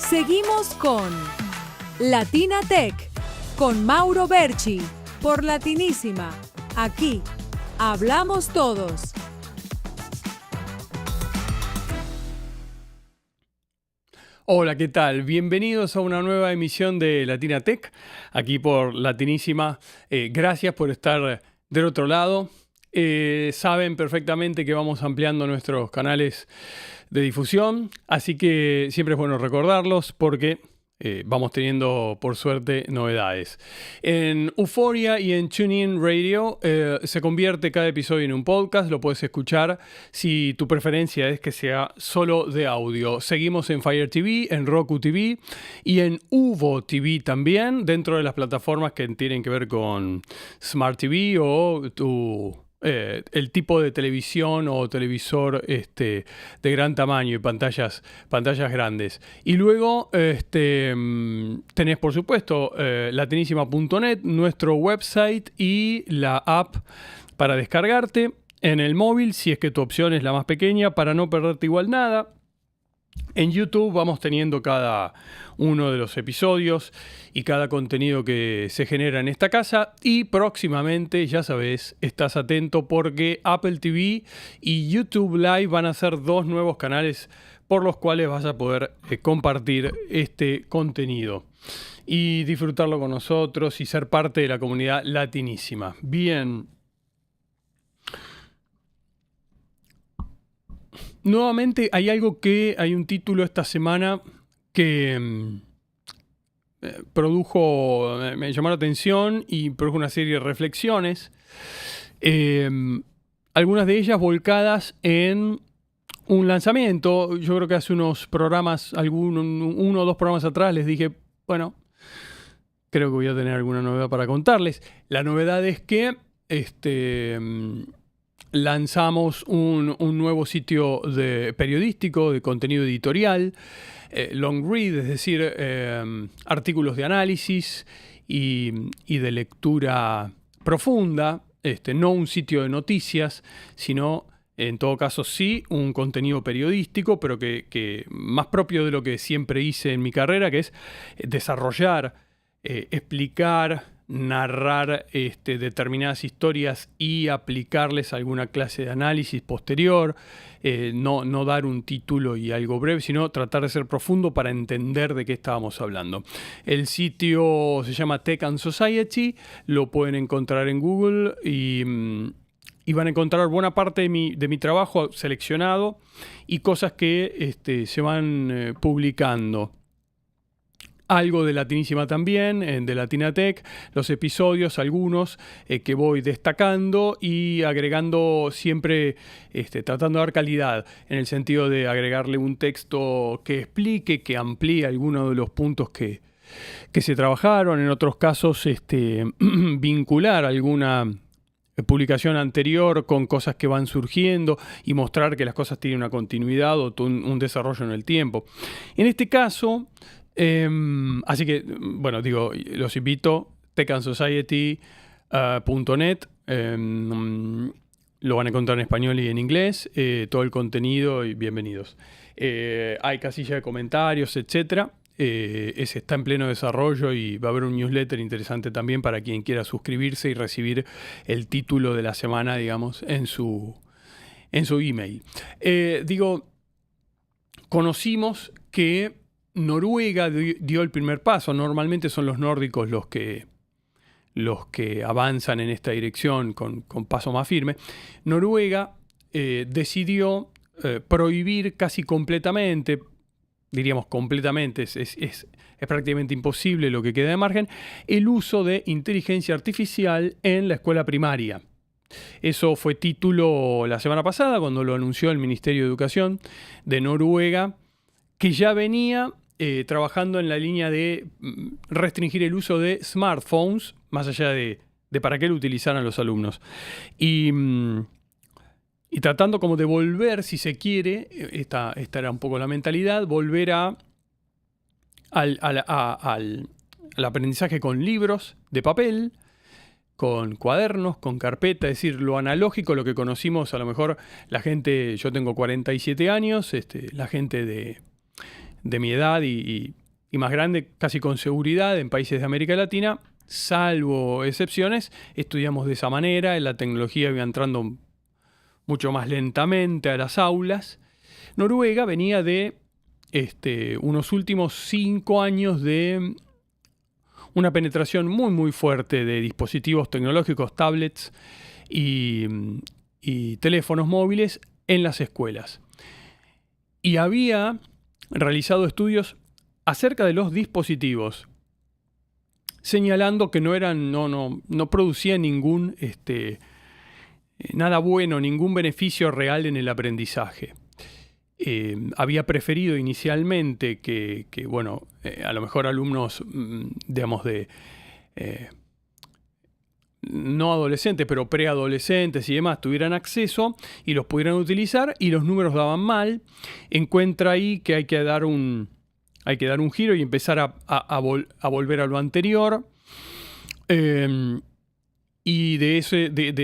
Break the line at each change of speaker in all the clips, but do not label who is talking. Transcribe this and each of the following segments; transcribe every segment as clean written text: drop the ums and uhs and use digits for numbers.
Seguimos con Latina Tech, con Mauro Berchi, por Latinísima. Aquí hablamos todos.
Hola, ¿qué tal? Bienvenidos a una nueva emisión de Latina Tech, aquí por Latinísima. Gracias por estar del otro lado. Saben perfectamente que vamos ampliando nuestros canales de difusión, así que siempre es bueno recordarlos porque vamos teniendo, por suerte, novedades. En Euphoria y en TuneIn Radio se convierte cada episodio en un podcast. Lo puedes escuchar si tu preferencia es que sea solo de audio. Seguimos en Fire TV, en Roku TV y en Uvo TV también, dentro de las plataformas que tienen que ver con Smart TV o el tipo de televisión o televisor de gran tamaño y pantallas grandes. Y luego tenés, por supuesto, latinísima.net, nuestro website y la app para descargarte en el móvil, si es que tu opción es la más pequeña, para no perderte igual nada. En YouTube vamos teniendo cada uno de los episodios y cada contenido que se genera en esta casa, y próximamente, ya sabes, estás atento porque Apple TV y YouTube Live van a ser dos nuevos canales por los cuales vas a poder compartir este contenido y disfrutarlo con nosotros y ser parte de la comunidad latinísima. Bien. Nuevamente hay un título esta semana que me llamó la atención y produjo una serie de reflexiones, algunas de ellas volcadas en un lanzamiento. Yo creo que hace unos programas, uno o dos programas atrás, les dije, bueno, creo que voy a tener alguna novedad para contarles. La novedad es que lanzamos un nuevo sitio periodístico de contenido editorial, long read, es decir, artículos de análisis y de lectura profunda, no un sitio de noticias, sino en todo caso sí un contenido periodístico, pero que más propio de lo que siempre hice en mi carrera, que es desarrollar, explicar, narrar determinadas historias y aplicarles alguna clase de análisis posterior, no dar un título y algo breve, sino tratar de ser profundo para entender de qué estábamos hablando. El sitio se llama Tech and Society, lo pueden encontrar en Google y van a encontrar buena parte de mi trabajo seleccionado y cosas que se van publicando. Algo de Latinísima también, de Latina Tech, los episodios, algunos que voy destacando y agregando siempre, tratando de dar calidad, en el sentido de agregarle un texto que explique, que amplíe algunos de los puntos que se trabajaron. En otros casos, vincular alguna publicación anterior con cosas que van surgiendo y mostrar que las cosas tienen una continuidad o un desarrollo en el tiempo. En este caso, así que, bueno, los invito, techansociety.net, lo van a encontrar en español y en inglés, todo el contenido, y bienvenidos. Hay casilla de comentarios, etcétera. Ese está en pleno desarrollo y va a haber un newsletter interesante también para quien quiera suscribirse y recibir el título de la semana, digamos, en su email. Conocimos que Noruega dio el primer paso. Normalmente son los nórdicos los que avanzan en esta dirección con paso más firme. Noruega decidió prohibir casi completamente, diríamos completamente, es prácticamente imposible lo que queda de margen, el uso de inteligencia artificial en la escuela primaria. Eso fue título la semana pasada cuando lo anunció el Ministerio de Educación de Noruega, que ya venía trabajando en la línea de restringir el uso de smartphones, más allá de para qué lo utilizaran los alumnos. Y tratando como de volver, si se quiere, esta era un poco la mentalidad, volver al aprendizaje con libros de papel, con cuadernos, con carpeta, es decir, lo analógico, lo que conocimos a lo mejor la gente. Yo tengo 47 años, la gente de de mi edad y más grande, casi con seguridad, en países de América Latina, salvo excepciones, estudiamos de esa manera. La tecnología iba entrando mucho más lentamente a las aulas. Noruega venía de unos últimos 5 años de una penetración muy muy fuerte de dispositivos tecnológicos, tablets y teléfonos móviles en las escuelas. Y había realizado estudios acerca de los dispositivos, señalando que no producía ningún nada bueno, ningún beneficio real en el aprendizaje. Había preferido inicialmente que a lo mejor alumnos, digamos, no adolescentes, pero preadolescentes y demás, tuvieran acceso y los pudieran utilizar, y los números daban mal. Encuentra ahí que hay que dar un giro y empezar a volver a lo anterior. Y de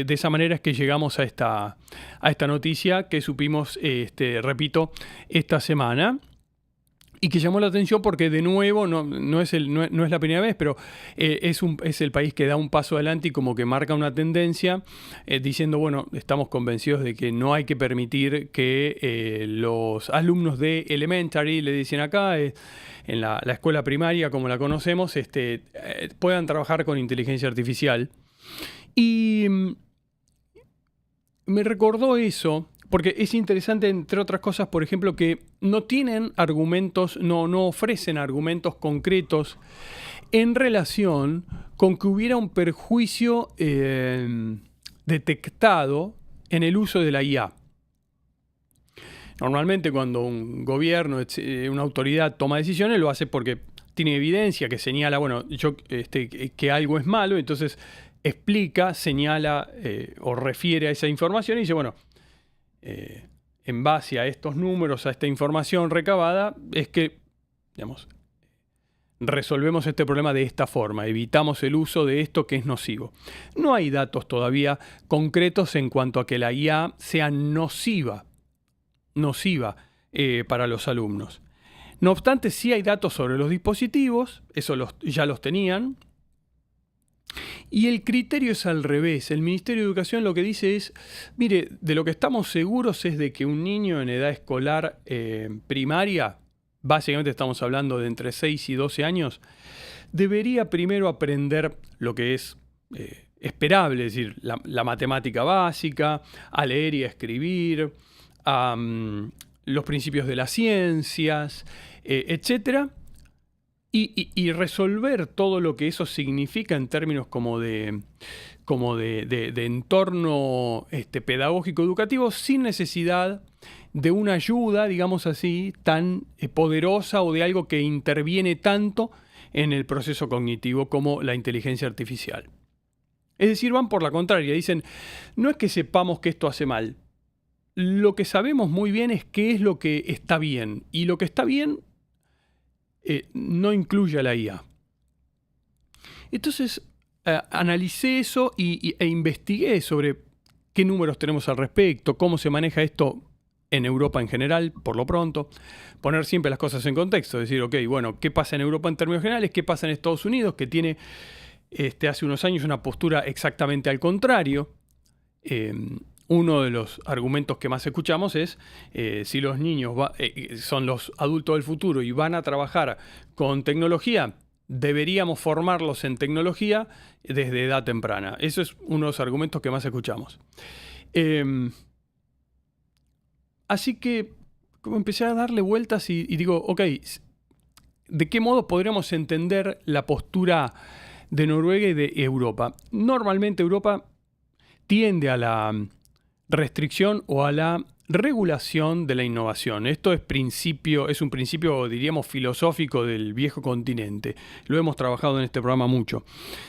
esa manera es que llegamos a esta noticia que supimos, repito, esta semana, y que llamó la atención porque, de nuevo, no es la primera vez, pero es el país que da un paso adelante y como que marca una tendencia, diciendo, bueno, estamos convencidos de que no hay que permitir que los alumnos de elementary, le dicen acá, en la escuela primaria como la conocemos, puedan trabajar con inteligencia artificial. Y me recordó eso, porque es interesante, entre otras cosas, por ejemplo, que no tienen argumentos, no ofrecen argumentos concretos en relación con que hubiera un perjuicio detectado en el uso de la IA. Normalmente cuando un gobierno, una autoridad toma decisiones, lo hace porque tiene evidencia que señala, que algo es malo, entonces explica, señala o refiere a esa información y dice, en base a estos números, a esta información recabada, es que, digamos, resolvemos este problema de esta forma, evitamos el uso de esto que es nocivo. No hay datos todavía concretos en cuanto a que la IA sea nociva para los alumnos. No obstante, sí hay datos sobre los dispositivos, eso ya los tenían. Y el criterio es al revés. El Ministerio de Educación lo que dice es, mire, de lo que estamos seguros es de que un niño en edad escolar primaria, básicamente estamos hablando de entre 6 y 12 años, debería primero aprender lo que es esperable, es decir, la matemática básica, a leer y a escribir, los principios de las ciencias, etcétera. Y resolver todo lo que eso significa en términos como de entorno pedagógico educativo, sin necesidad de una ayuda, digamos así, tan poderosa o de algo que interviene tanto en el proceso cognitivo como la inteligencia artificial. Es decir, van por la contraria, dicen, no es que sepamos que esto hace mal, lo que sabemos muy bien es qué es lo que está bien, y lo que está bien no incluye a la IA. Entonces, analicé eso e investigué sobre qué números tenemos al respecto, cómo se maneja esto en Europa en general, por lo pronto. Poner siempre las cosas en contexto, decir, ¿qué pasa en Europa en términos generales? ¿Qué pasa en Estados Unidos, que tiene hace unos años una postura exactamente al contrario? Uno de los argumentos que más escuchamos es si los niños son los adultos del futuro y van a trabajar con tecnología, deberíamos formarlos en tecnología desde edad temprana. Eso es uno de los argumentos que más escuchamos. Así que como empecé a darle vueltas y digo, ¿de qué modo podríamos entender la postura de Noruega y de Europa? Normalmente Europa tiende a la restricción o a la regulación de la innovación. Esto es un principio, diríamos, filosófico del viejo continente. Lo hemos trabajado en este programa mucho.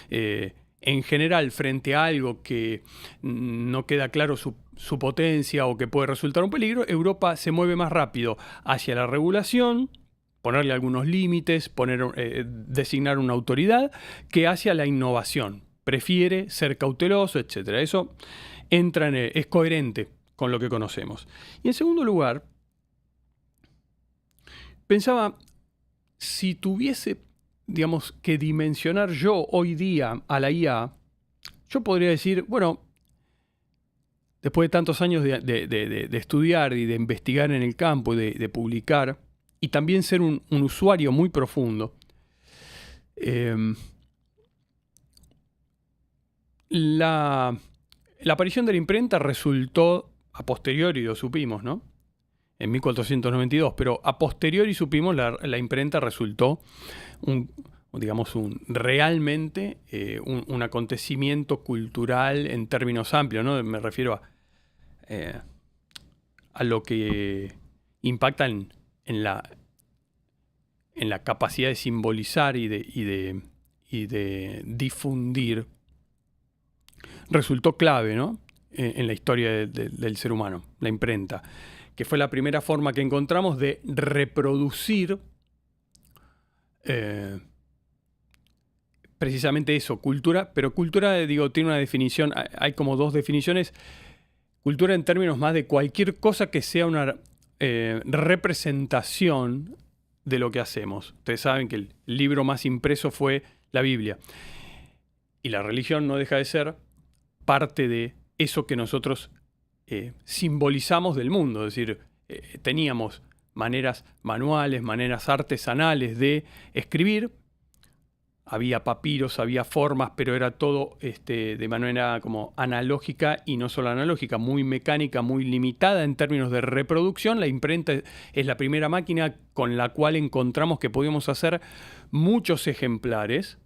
En general, frente a algo que no queda claro su potencia o que puede resultar un peligro, Europa se mueve más rápido hacia la regulación, ponerle algunos límites, designar una autoridad, que hacia la innovación. Prefiere ser cauteloso, etc. Eso es coherente con lo que conocemos. Y en segundo lugar, pensaba, si tuviese, digamos, que dimensionar yo hoy día a la IA, yo podría decir, bueno, después de tantos años de estudiar y de investigar en el campo y de publicar, y también ser un usuario muy profundo, la aparición de la imprenta resultó, a posteriori lo supimos, ¿no? En 1492, pero a posteriori supimos la imprenta resultó realmente un acontecimiento cultural en términos amplios, ¿no? Me refiero a lo que impacta en la capacidad de simbolizar y de difundir. Resultó clave, ¿no? En la historia del ser humano, la imprenta, que fue la primera forma que encontramos de reproducir precisamente eso, cultura, pero cultura, digo, tiene una definición, hay como dos definiciones. Cultura en términos más de cualquier cosa que sea una representación de lo que hacemos. Ustedes saben que el libro más impreso fue la Biblia. Y la religión no deja de ser parte de eso que nosotros simbolizamos del mundo. Es decir, teníamos maneras manuales, maneras artesanales de escribir. Había papiros, había formas, pero era todo de manera como analógica, y no solo analógica, muy mecánica, muy limitada en términos de reproducción. La imprenta es la primera máquina con la cual encontramos que podíamos hacer muchos ejemplares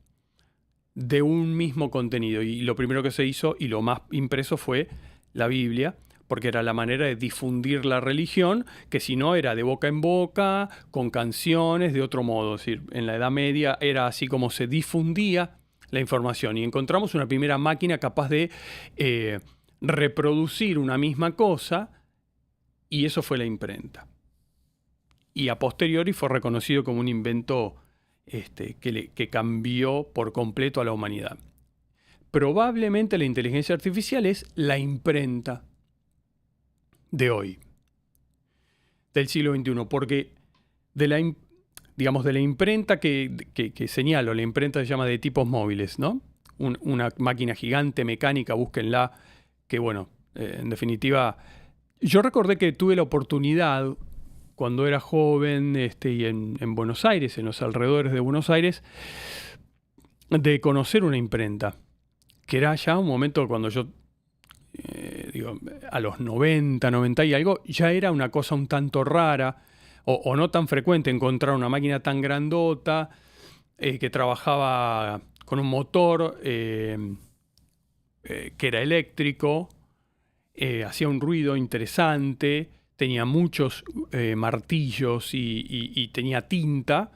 de un mismo contenido. Y lo primero que se hizo y lo más impreso fue la Biblia, porque era la manera de difundir la religión, que si no era de boca en boca, con canciones, de otro modo. Es decir, en la Edad Media era así como se difundía la información. Y encontramos una primera máquina capaz de reproducir una misma cosa, y eso fue la imprenta. Y a posteriori fue reconocido como un invento que cambió por completo a la humanidad. Probablemente la inteligencia artificial es la imprenta de hoy, del siglo XXI, porque de la imprenta que señalo, la imprenta se llama de tipos móviles, ¿no? Una máquina gigante mecánica, búsquenla, que bueno, en definitiva, yo recordé que tuve la oportunidad cuando era joven y en Buenos Aires, en los alrededores de Buenos Aires, de conocer una imprenta, que era ya un momento cuando yo a los 90 y algo, ya era una cosa un tanto rara, o no tan frecuente encontrar una máquina tan grandota, que trabajaba con un motor que era eléctrico, hacía un ruido interesante, tenía muchos martillos y tenía tinta,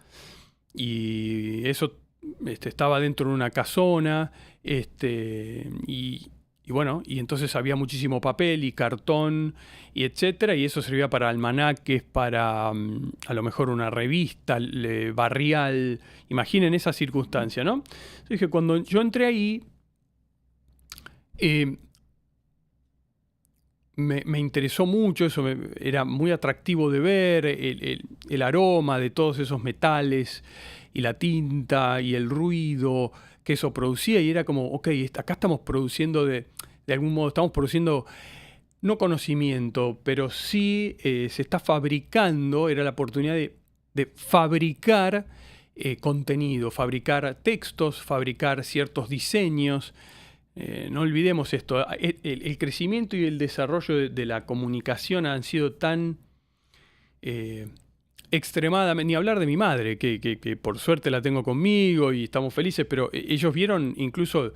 y eso estaba dentro de una casona, y bueno, y entonces había muchísimo papel y cartón y etcétera, y eso servía para almanaques, para a lo mejor una revista barrial. Imaginen esa circunstancia, ¿no? Yo dije, cuando yo entré ahí, me interesó mucho, eso era muy atractivo de ver, el aroma de todos esos metales y la tinta y el ruido que eso producía, y era como, ok, acá estamos produciendo de algún modo, estamos produciendo no conocimiento, pero sí se está fabricando, era la oportunidad de fabricar contenido, fabricar textos, fabricar ciertos diseños. No olvidemos esto, el crecimiento y el desarrollo de la comunicación han sido tan extremadamente, ni hablar de mi madre, que por suerte la tengo conmigo y estamos felices, pero ellos vieron, incluso,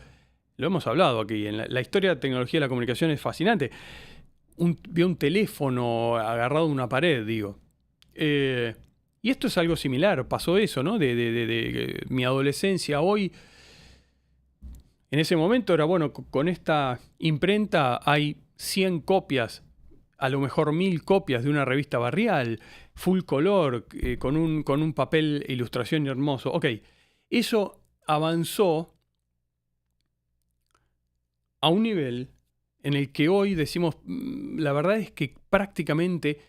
lo hemos hablado aquí, en la historia de la tecnología de la comunicación es fascinante. Vio un teléfono agarrado a una pared, digo. Y esto es algo similar, pasó eso, ¿no? De mi adolescencia a hoy. En ese momento era, bueno, con esta imprenta hay 100 copias, a lo mejor 1000 copias de una revista barrial, full color, con un papel e ilustración hermoso. Ok, eso avanzó a un nivel en el que hoy decimos, la verdad es que prácticamente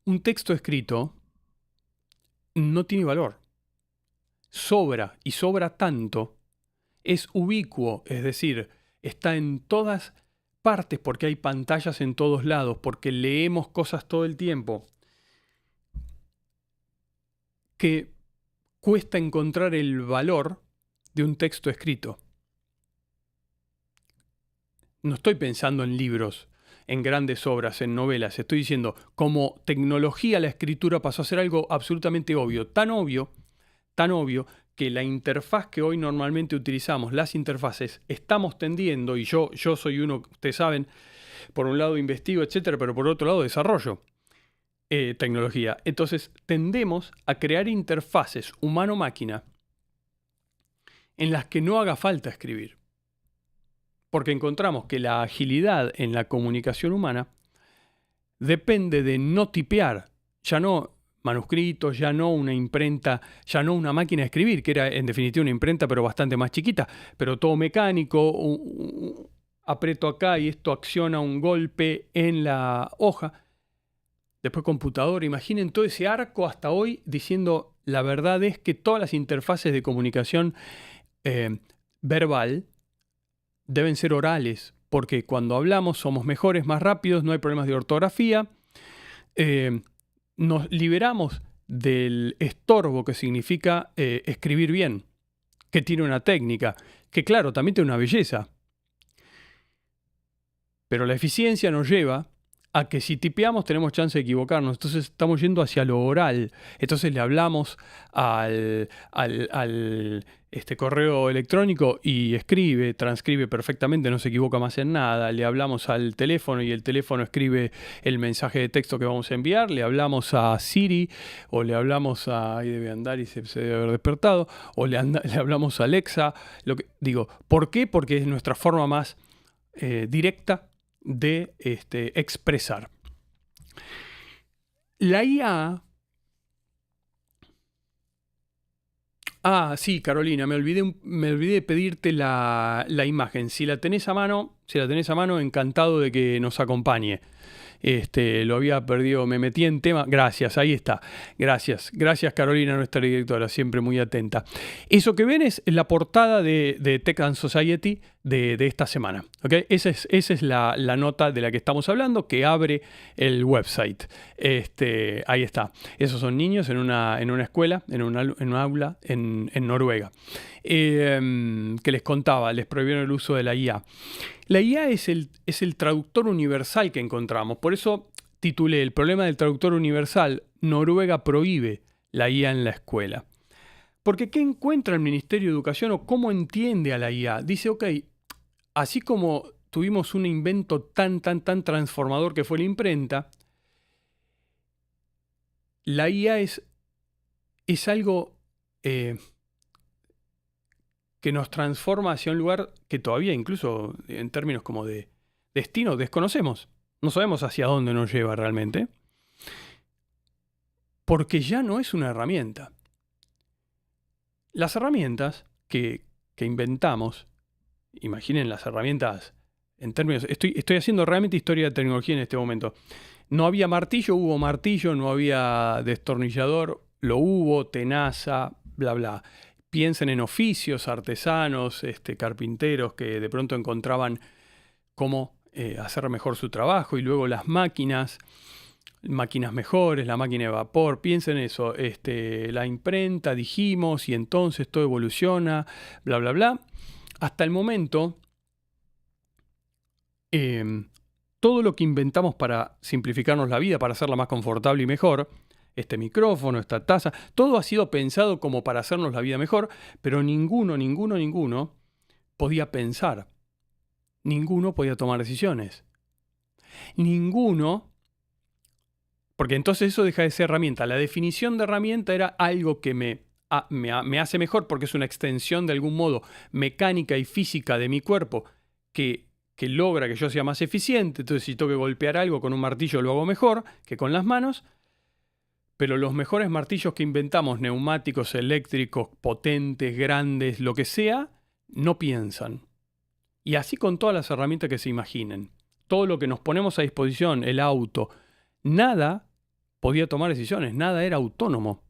un texto escrito no tiene valor. Sobra y sobra tanto, es ubicuo, es decir, está en todas partes porque hay pantallas en todos lados, porque leemos cosas todo el tiempo, que cuesta encontrar el valor de un texto escrito. No estoy pensando en libros, en grandes obras, en novelas. Estoy diciendo, como tecnología la escritura pasó a ser algo absolutamente obvio, tan obvio que la interfaz que hoy normalmente utilizamos, las interfaces, estamos tendiendo, y yo soy uno, ustedes saben, por un lado investigo, etcétera, pero por otro lado desarrollo tecnología. Entonces tendemos a crear interfaces humano-máquina en las que no haga falta escribir. Porque encontramos que la agilidad en la comunicación humana depende de no tipear, ya no manuscritos, ya no una imprenta, ya no una máquina de escribir, que era en definitiva una imprenta pero bastante más chiquita, pero todo mecánico, aprieto acá y esto acciona un golpe en la hoja. Después computadora, imaginen todo ese arco hasta hoy diciendo la verdad es que todas las interfaces de comunicación verbal deben ser orales, porque cuando hablamos somos mejores, más rápidos, no hay problemas de ortografía, nos liberamos del estorbo que significa escribir bien, que tiene una técnica, que claro, también tiene una belleza. Pero la eficiencia nos lleva a que si tipeamos tenemos chance de equivocarnos, entonces estamos yendo hacia lo oral, entonces le hablamos al correo electrónico y transcribe perfectamente, no se equivoca más en nada, le hablamos al teléfono y el teléfono escribe el mensaje de texto que vamos a enviar, le hablamos a Siri o le hablamos a, ahí debe andar y se debe haber despertado, o le hablamos a Alexa, ¿por qué? Porque es nuestra forma más directa de expresar. La IA... sí, Carolina, me olvidé de pedirte la imagen. Si la tenés a mano, encantado de que nos acompañe. Lo había perdido, me metí en tema. Gracias, ahí está. Gracias Carolina, nuestra directora, siempre muy atenta. Eso que ven es la portada de Tech and Society de esta semana. ¿Okay? Esa es la nota de la que estamos hablando, que abre el website. Ahí está. Esos son niños en una escuela, en un aula en Noruega. Que les contaba, les prohibieron el uso de la IA. La IA es el traductor universal que encontramos. Por eso titulé El problema del traductor universal. Noruega prohíbe la IA en la escuela. Porque ¿qué encuentra el Ministerio de Educación o cómo entiende a la IA? Dice, ok, así como tuvimos un invento tan transformador que fue la imprenta, la IA es algo que nos transforma hacia un lugar que todavía, incluso en términos como de destino, desconocemos. No sabemos hacia dónde nos lleva realmente. Porque ya no es una herramienta. Las herramientas que inventamos, imaginen las herramientas en términos... Estoy haciendo realmente historia de tecnología en este momento. No había martillo, hubo martillo, no había destornillador, lo hubo, tenaza, bla, bla. Piensen en oficios, artesanos, carpinteros que de pronto encontraban cómo hacer mejor su trabajo, y luego las máquinas mejores, la máquina de vapor. Piensen eso, la imprenta, dijimos, y entonces todo evoluciona, bla, bla, bla. Hasta el momento, todo lo que inventamos para simplificarnos la vida, para hacerla más confortable y mejor, este micrófono, esta taza, todo ha sido pensado como para hacernos la vida mejor, pero ninguno podía pensar. Ninguno podía tomar decisiones. Ninguno, porque entonces eso deja de ser herramienta. La definición de herramienta era algo que me hace mejor porque es una extensión de algún modo mecánica y física de mi cuerpo que logra que yo sea más eficiente. Entonces si tengo que golpear algo con un martillo lo hago mejor que con las manos. Pero los mejores martillos que inventamos, neumáticos, eléctricos, potentes, grandes, lo que sea, no piensan. Y así con todas las herramientas que se imaginen. Todo lo que nos ponemos a disposición, el auto, nada podía tomar decisiones, nada era autónomo.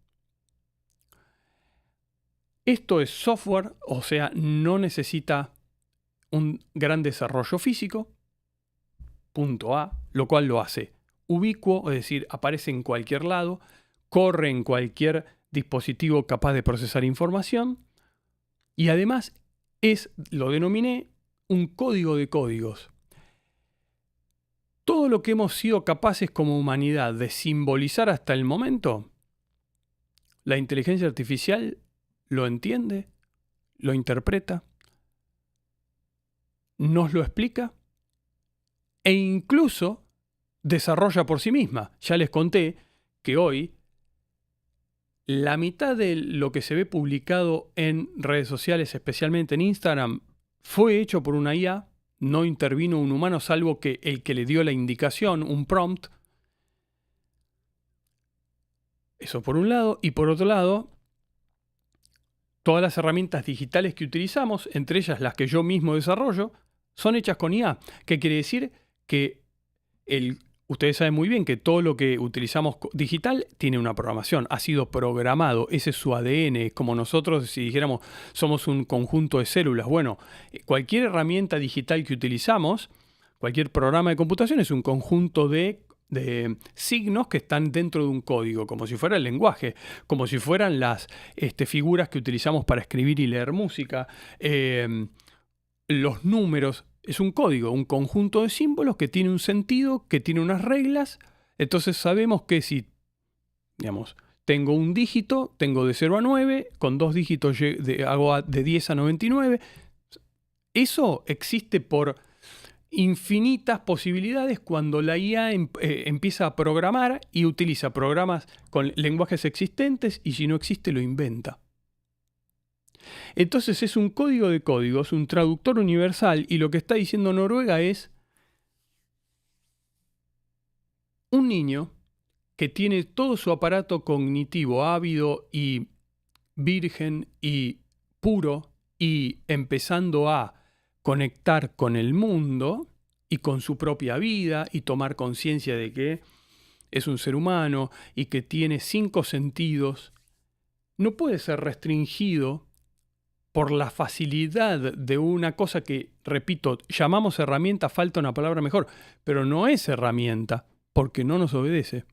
Esto es software, o sea, no necesita un gran desarrollo físico, punto A, lo cual lo hace ubicuo, es decir, aparece en cualquier lado, corre en cualquier dispositivo capaz de procesar información y además lo denominé, un código de códigos. Todo lo que hemos sido capaces como humanidad de simbolizar hasta el momento, la inteligencia artificial lo entiende, lo interpreta, nos lo explica e incluso desarrolla por sí misma. Ya les conté que hoy la mitad de lo que se ve publicado en redes sociales, especialmente en Instagram, fue hecho por una IA, no intervino un humano salvo que el que le dio la indicación, un prompt. Eso por un lado. Y por otro lado, todas las herramientas digitales que utilizamos, entre ellas las que yo mismo desarrollo, son hechas con IA. ¿Qué quiere decir? Que ustedes saben muy bien que todo lo que utilizamos digital tiene una programación, ha sido programado, ese es su ADN, es como nosotros si dijéramos somos un conjunto de células. Bueno, cualquier herramienta digital que utilizamos, cualquier programa de computación es un conjunto de signos que están dentro de un código, como si fuera el lenguaje, como si fueran las figuras que utilizamos para escribir y leer música, los números. Es un código, un conjunto de símbolos que tiene un sentido, que tiene unas reglas. Entonces sabemos que si, digamos, tengo un dígito, tengo de 0 a 9, con 2 dígitos hago de 10 a 99. Eso existe por infinitas posibilidades cuando la IA empieza a programar y utiliza programas con lenguajes existentes y si no existe lo inventa. Entonces es un código de códigos, un traductor universal, y lo que está diciendo Noruega es un niño que tiene todo su aparato cognitivo ávido y virgen y puro y empezando a conectar con el mundo y con su propia vida y tomar conciencia de que es un ser humano y que tiene 5 sentidos, no puede ser restringido por la facilidad de una cosa que, repito, llamamos herramienta, falta una palabra mejor, pero no es herramienta, porque no nos obedece.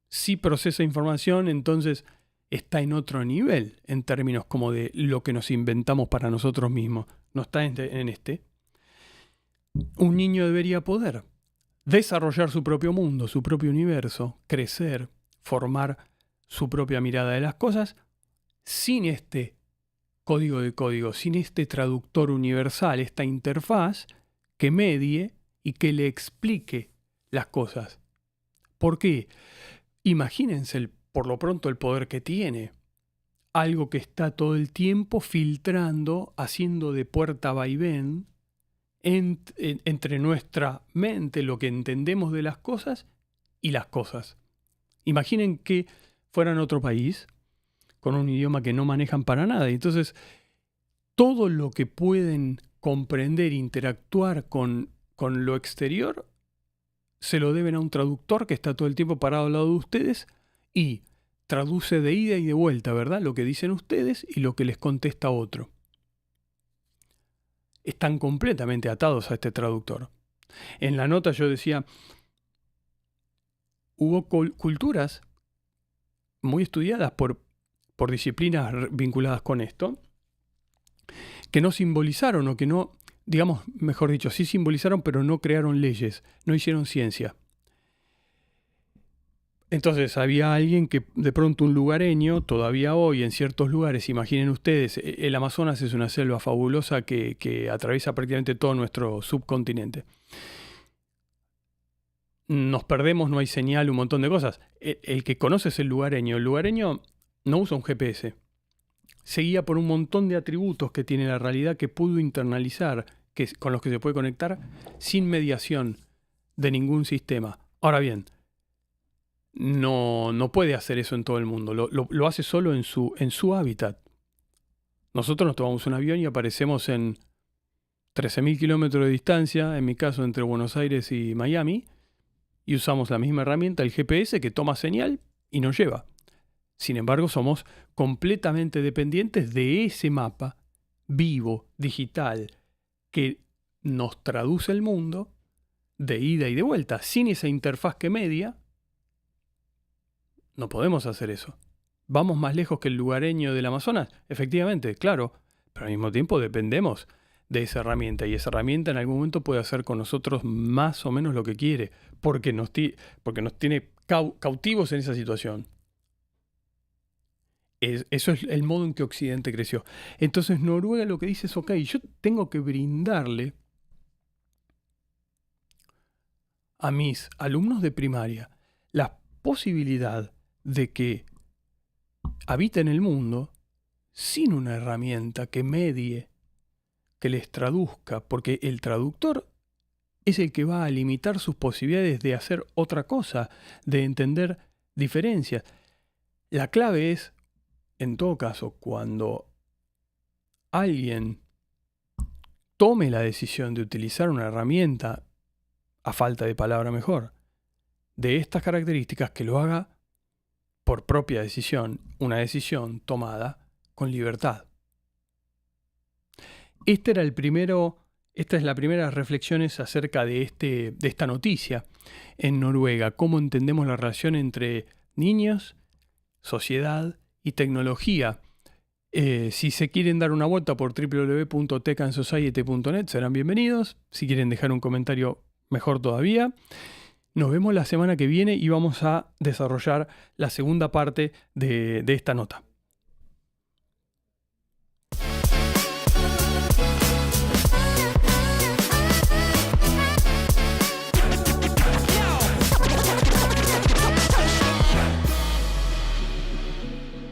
Si procesa información, entonces está en otro nivel, en términos como de lo que nos inventamos para nosotros mismos. No está en este. Un niño debería poder desarrollar su propio mundo, su propio universo, crecer, formar su propia mirada de las cosas, sin este código de códigos, sin este traductor universal, esta interfaz que medie y que le explique las cosas. ¿Por qué? Imagínense por lo pronto el poder que tiene. Algo que está todo el tiempo filtrando, haciendo de puerta vaivén entre nuestra mente, lo que entendemos de las cosas y las cosas. Imaginen que fueran otro país con un idioma que no manejan para nada. Y entonces, todo lo que pueden comprender, interactuar con lo exterior, se lo deben a un traductor que está todo el tiempo parado al lado de ustedes y traduce de ida y de vuelta, ¿verdad? Lo que dicen ustedes y lo que les contesta otro. Están completamente atados a este traductor. En la nota yo decía, hubo culturas muy estudiadas por disciplinas vinculadas con esto, que no simbolizaron o que no, digamos, mejor dicho, sí simbolizaron, pero no crearon leyes, no hicieron ciencia. Entonces había alguien que de pronto un lugareño, todavía hoy en ciertos lugares, imaginen ustedes, el Amazonas es una selva fabulosa que atraviesa prácticamente todo nuestro subcontinente. Nos perdemos, no hay señal, un montón de cosas. El que conoce es el lugareño. El lugareño no usa un GPS. Se guía por un montón de atributos que tiene la realidad que pudo internalizar, con los que se puede conectar sin mediación de ningún sistema. Ahora bien, no puede hacer eso en todo el mundo. Lo hace solo en su hábitat. Nosotros nos tomamos un avión y aparecemos en 13.000 kilómetros de distancia, en mi caso entre Buenos Aires y Miami, y usamos la misma herramienta, el GPS, que toma señal y nos lleva. Sin embargo, somos completamente dependientes de ese mapa vivo, digital, que nos traduce el mundo de ida y de vuelta. Sin esa interfaz que media, no podemos hacer eso. ¿Vamos más lejos que el lugareño del Amazonas? Efectivamente, claro, pero al mismo tiempo dependemos de esa herramienta, y esa herramienta en algún momento puede hacer con nosotros más o menos lo que quiere, porque nos tiene cautivos en esa situación. Eso es el modo en que Occidente creció. Entonces Noruega lo que dice es, ok, yo tengo que brindarle a mis alumnos de primaria la posibilidad de que habiten el mundo sin una herramienta que medie, que les traduzca, porque el traductor es el que va a limitar sus posibilidades de hacer otra cosa, de entender diferencias. La clave es, en todo caso, cuando alguien tome la decisión de utilizar una herramienta, a falta de palabra mejor, de estas características, que lo haga por propia decisión, una decisión tomada con libertad. Estas es la primera reflexiones acerca de esta noticia en Noruega, cómo entendemos la relación entre niños, sociedad y tecnología. Si se quieren dar una vuelta por www.techansociety.net serán bienvenidos. Si quieren dejar un comentario, mejor todavía. Nos vemos la semana que viene y vamos a desarrollar la segunda parte de esta nota.